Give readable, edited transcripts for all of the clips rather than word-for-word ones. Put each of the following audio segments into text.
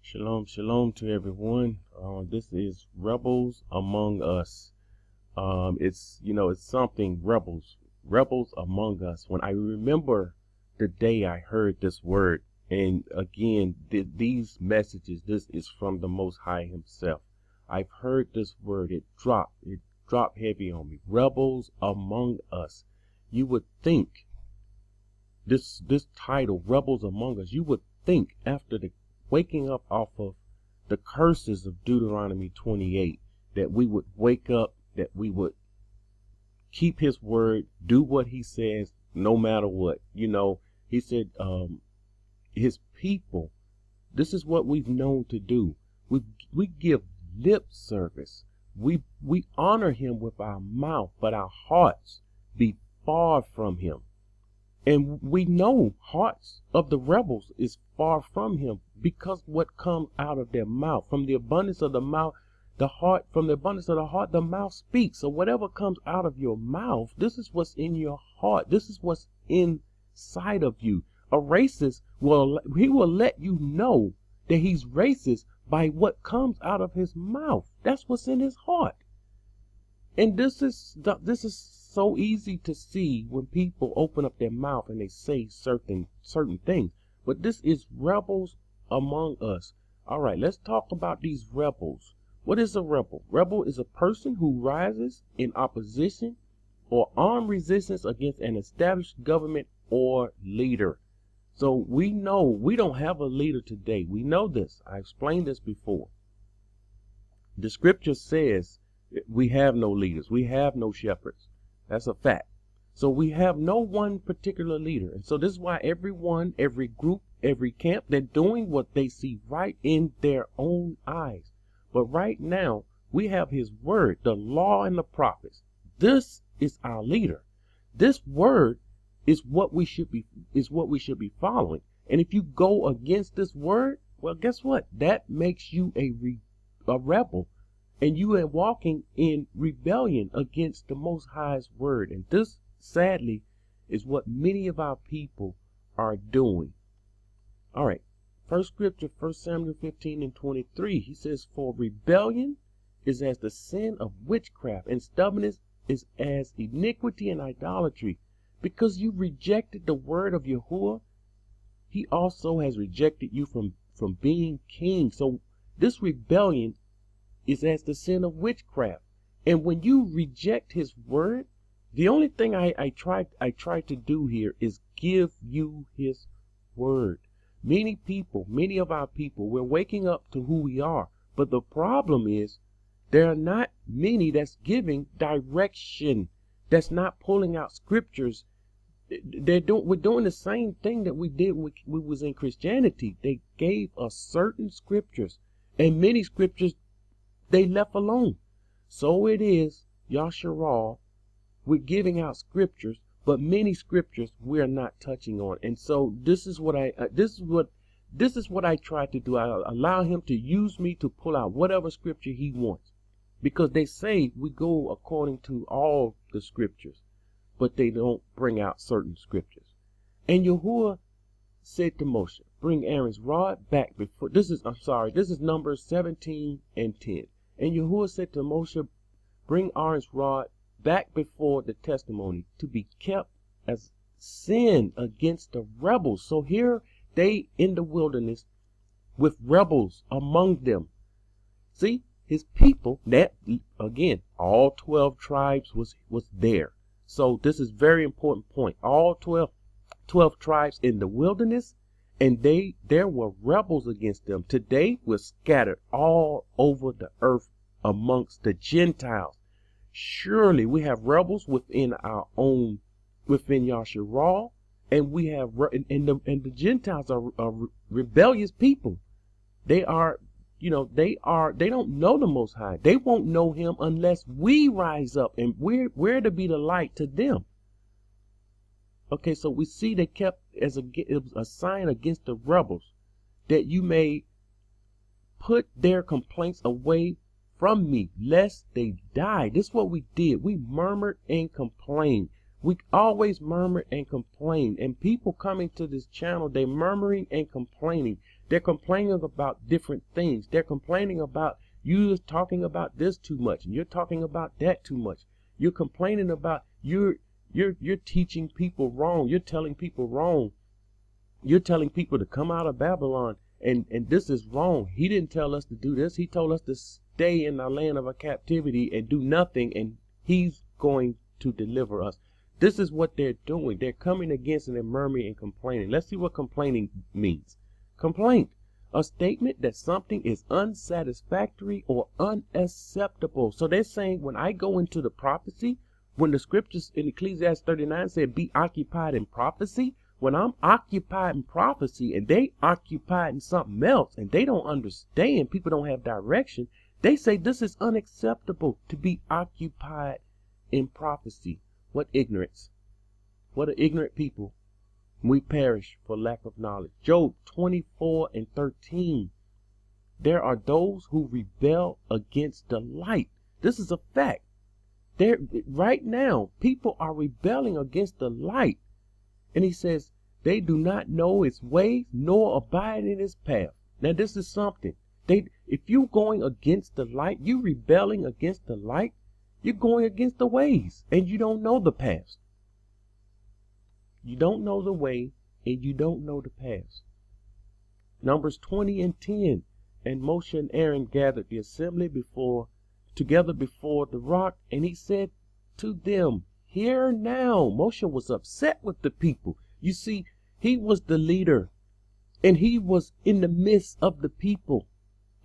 Shalom, shalom to everyone. This is Rebels Among Us. It's something rebels among us. When I remember the day I heard this word, and again, these messages, this is from the Most High Himself. I've heard this word. It dropped heavy on me. Rebels among us. You would think this title, Rebels Among Us, you would think after the waking up off of the curses of Deuteronomy 28, that we would wake up, that we would keep His word, do what He says, no matter what. He said, His people, this is what we've known to do. We give lip service. We honor Him with our mouth, but our hearts be far from Him. And we know hearts of the rebels is far from Him, because what comes out of their mouth, from the abundance of the mouth, from the abundance of the heart, the mouth speaks. So whatever comes out of your mouth, this is what's in your heart. This is what's inside of you. A racist will let you know that he's racist by what comes out of his mouth. That's what's in his heart. And this is so easy to see when people open up their mouth and they say certain things. But this is rebels among us. All right, let's talk about these rebels. What is a rebel? Rebel is a person who rises in opposition or armed resistance against an established government or leader. So we know we don't have a leader today. We know this. I explained this before. The scripture says we have no leaders. We have no shepherds. That's a fact. So we have no one particular leader. And so this is why everyone, every group, every camp, they're doing what they see right in their own eyes. But right now, we have His word, the law and the prophets. This is our leader. This word is what we should be following. And if you go against this word, well, guess what? That makes you a rebel. And you are walking in rebellion against the Most High's word. And this, sadly, is what many of our people are doing. All right. First scripture, 1 Samuel 15:23. He says, "For rebellion is as the sin of witchcraft, and stubbornness is as iniquity and idolatry. Because you rejected the word of Yahuwah, He also has rejected you from being king." So this rebellion is as the sin of witchcraft. And when you reject His word, the only thing I try to do here is give you His word. Many of our people, we're waking up to who we are. But the problem is there are not many that's giving direction, that's not pulling out scriptures. We're doing the same thing that we did when we was in Christianity. They gave us certain scriptures, and many scriptures they left alone. So it is, Yasharal, we're giving out scriptures, but many scriptures we're not touching on. And so this is what I try to do. I allow Him to use me to pull out whatever scripture He wants, because they say we go according to all the scriptures, but they don't bring out certain scriptures. And Yahuwah said to Moshe, "Bring Aaron's rod back before." This is Numbers 17:10. And Yahuwah said to Moshe, "Bring Aaron's rod back before the testimony, to be kept as sin against the rebels." So here they in the wilderness with rebels among them. See, His people, that again, all 12 tribes was there. So this is very important point. All 12 tribes in the wilderness, and there were rebels against them. Today we're scattered all over the earth amongst the Gentiles. Surely we have rebels within Yasharal, and we have and the Gentiles are rebellious people. They don't know the Most High. They won't know Him unless we rise up, and we're to be the light to them. Okay, so we see they kept it was a sign against the rebels, that you may put their complaints away from me, lest they die. This is what we did. We murmured and complained. We always murmur and complain. And people coming to this channel, they're murmuring and complaining. They're complaining about different things. They're complaining about you talking about this too much, and you're talking about that too much. You're complaining about you're teaching people wrong. You're telling people wrong. You're telling people to come out of Babylon, and this is wrong. He didn't tell us to do this. He told us to stay in the land of our captivity and do nothing, and he's going to deliver us. This is what they're doing. They're coming against and they're murmuring and complaining. Let's see what complaining means. Complaint, a statement that something is unsatisfactory or unacceptable. So they're saying when I go into the prophecy, when the scriptures in Ecclesiastes 39 said be occupied in prophecy, when I'm occupied in prophecy and they occupied in something else and they don't understand, people don't have direction, they say this is unacceptable to be occupied in prophecy. What ignorance. What an ignorant people. We perish for lack of knowledge. Job 24:13. There are those who rebel against the light. This is a fact. Right now, people are rebelling against the light. And he says, they do not know its ways nor abide in its path. Now, this is something. If you're going against the light, you're rebelling against the light, you're going against the ways, and you don't know the paths. You don't know the way, and you don't know the paths. Numbers 20:10. And Moshe and Aaron gathered the assembly together before the rock, and he said to them, hear now. Moshe was upset with the people. You see, he was the leader, and he was in the midst of the people.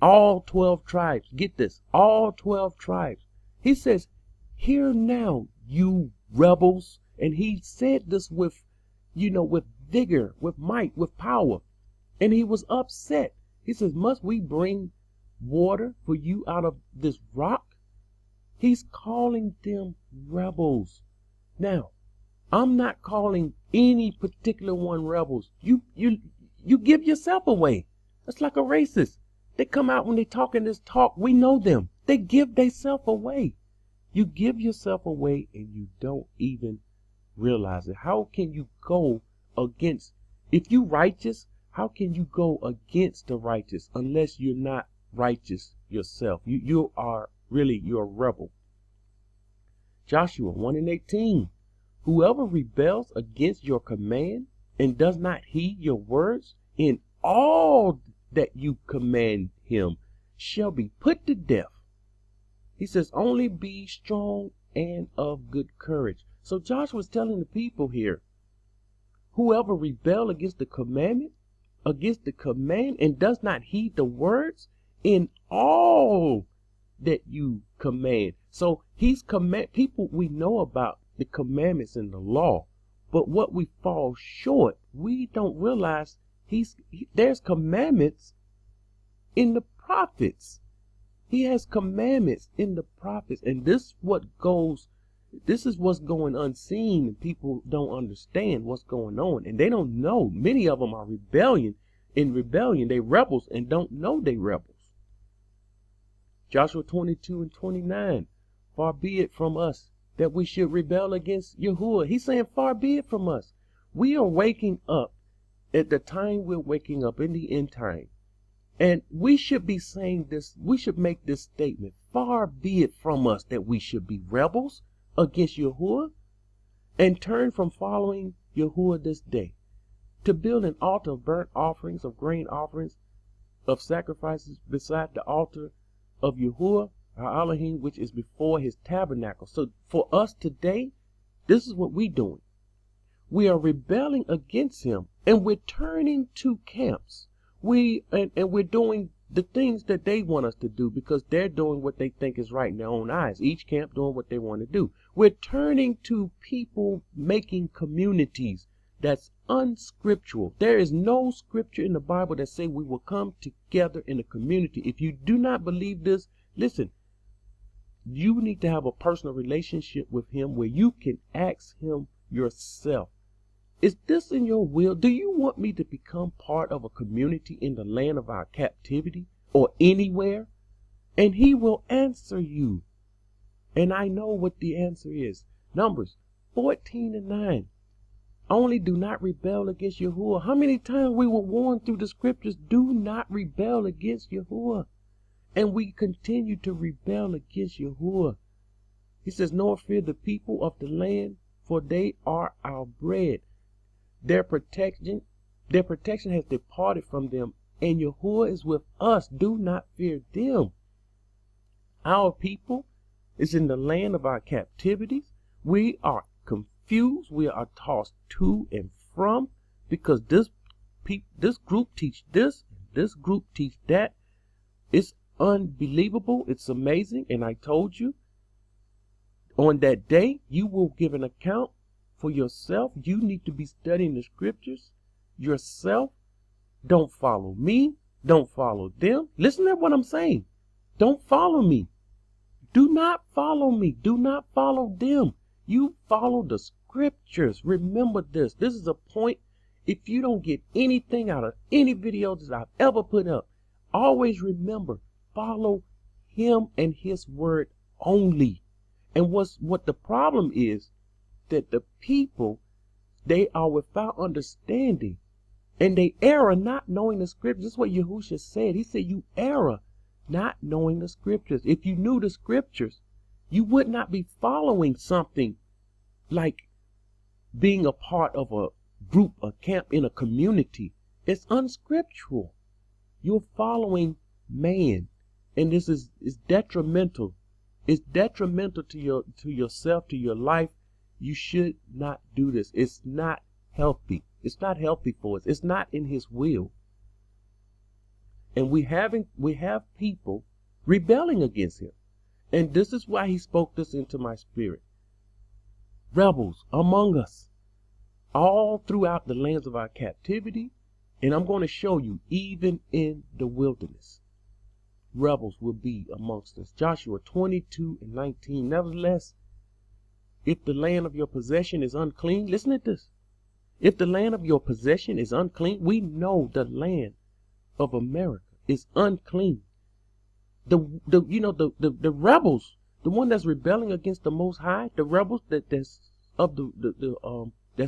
All 12 tribes. Get this. All 12 tribes. He says, hear now, you rebels. And he said this with vigor, with might, with power. And he was upset. He says, must we bring water for you out of this rock? He's calling them rebels. Now, I'm not calling any particular one rebels. You give yourself away. That's like a racist. They come out when they talking this talk. We know them. They give themselves away. You give yourself away and you don't even realize it. How can you go against, if you righteous, how can you go against the righteous unless you're not righteous yourself? You're a rebel. Joshua 1:18. Whoever rebels against your command and does not heed your words in all that you command him shall be put to death. He says, only be strong and of good courage. So Joshua was telling the people here, whoever rebel against the command and does not heed the words in all that you command. So he's people, we know about the commandments and the law, but what we fall short, we don't realize there's commandments in the prophets. He has commandments in the prophets, and this is what's going unseen, and people don't understand what's going on, and they don't know. Many of them are in rebellion. They rebels and don't know they rebels. Joshua 22:29. Far be it from us that we should rebel against Yahuwah. He's saying, far be it from us. We are waking up at the time we're waking up in the end time. And we should be saying this, we should make this statement, far be it from us that we should be rebels against Yahuwah and turn from following Yahuwah this day, to build an altar of burnt offerings, of grain offerings, of sacrifices beside the altar of Yahuwah, our Elohim, which is before his tabernacle. So for us today, this is what we're doing. We are rebelling against him, and we're turning to camps. We're doing the things that they want us to do because they're doing what they think is right in their own eyes. Each camp doing what they want to do. We're turning to people making communities that's unscriptural. There is no scripture in the Bible that say we will come together in a community. If you do not believe this, listen, you need to have a personal relationship with him where you can ask him yourself, is this in your will? Do you want me to become part of a community in the land of our captivity or anywhere? And he will answer you. And I know what the answer is. Numbers 14:9. Only do not rebel against Yahuwah. How many times we were warned through the scriptures, do not rebel against Yahuwah. And we continue to rebel against Yahuwah. He says, nor fear the people of the land, for they are our bread. Their protection has departed from them, and Yahuwah is with us. Do not fear them. Our people is in the land of our captivities. We are confused. We are tossed to and from because this group teach this group teach that. It's unbelievable. It's amazing. And I told you, on that day, you will give an account for yourself. You need to be studying the scriptures yourself. Don't follow me. Don't follow them. Listen to what I'm saying. Don't follow me. Do not follow me. Do not follow them. You follow the scriptures. Remember this. This is a point. If you don't get anything out of any video that I've ever put up, always remember, follow him and his word only. And what the problem is, that the people, they are without understanding. And they err not knowing the scriptures. This is what Yahushua said. He said, you err not knowing the scriptures. If you knew the scriptures, you would not be following something like being a part of a group, a camp in a community. It's unscriptural. You're following man. And this is detrimental. It's detrimental to yourself, to your life. You should not do this. It's not healthy. It's not healthy for us. It's not in his will. And we have people rebelling against him. And this is why he spoke this into my spirit. Rebels among us, all throughout the lands of our captivity. And I'm going to show you, even in the wilderness, rebels will be amongst us. Joshua 22:19. Nevertheless, if the land of your possession is unclean, listen to this. If the land of your possession is unclean, we know the land of America is unclean. The rebels, the one that's rebelling against the Most High, the rebels that's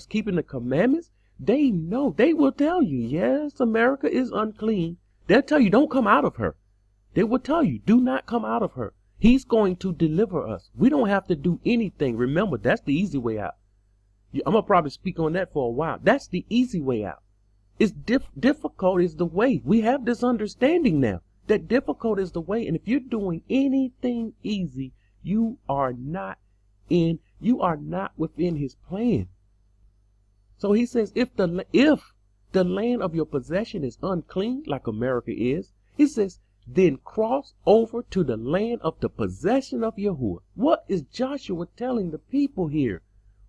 keeping the commandments, they know. They will tell you, yes, America is unclean. They'll tell you, don't come out of her. They will tell you, do not come out of her. He's going to deliver us. We don't have to do anything. Remember, that's the easy way out. I'm going to probably speak on that for a while. That's the easy way out. It's difficult is the way. We have this understanding now that difficult is the way. And if you're doing anything easy, you are not within his plan. So he says, if the land of your possession is unclean, like America is, he says, then cross over to the land of the possession of Yahuwah. What is Joshua telling the people here?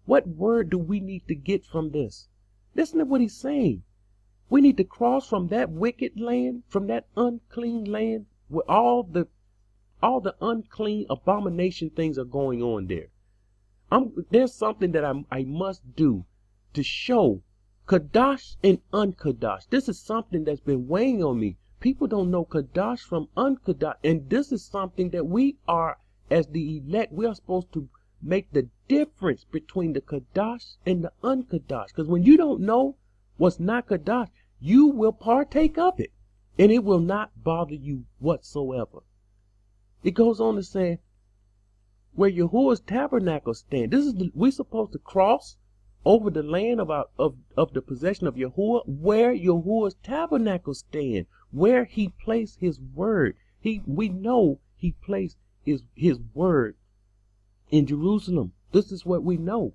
What word do we need to get from this? Listen to what he's saying. We need to cross from that wicked land, from that unclean land, where all the unclean abomination things are going on there. There's something that I must do to show Kadash and Unkadash. This is something that's been weighing on me. People don't know Kadash from Unkadash. And this is something that we are, as the elect, we are supposed to make the difference between the Kadash and the Unkadash. Because when you don't know what's not Kadash, you will partake of it. And it will not bother you whatsoever. It goes on to say, where Yahuwah's tabernacle stand. We're supposed to cross over the land of the possession of Yahuwah, where Yahuwah's tabernacle stand, where he placed his word. We know he placed his word in Jerusalem. This is what we know.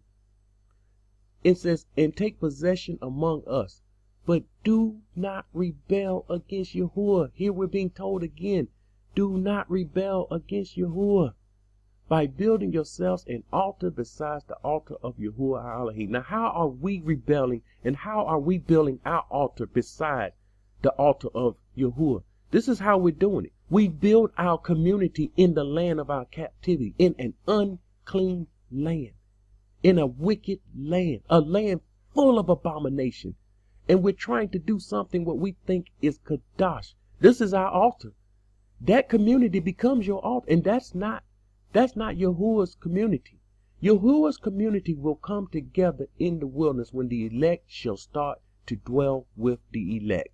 It says, and take possession among us, but do not rebel against Yahuwah. Here we're being told again, do not rebel against Yahuwah by building yourselves an altar besides the altar of Yahuwah Elohim. Now, how are we rebelling and how are we building our altar beside the altar of Yahuwah? This is how we're doing it. We build our community in the land of our captivity, in an unclean land, in a wicked land, a land full of abomination. And we're trying to do something what we think is Kadash. This is our altar. That community becomes your altar, and that's not Yahuwah's community. Yahuwah's community will come together in the wilderness when the elect shall start to dwell with the elect.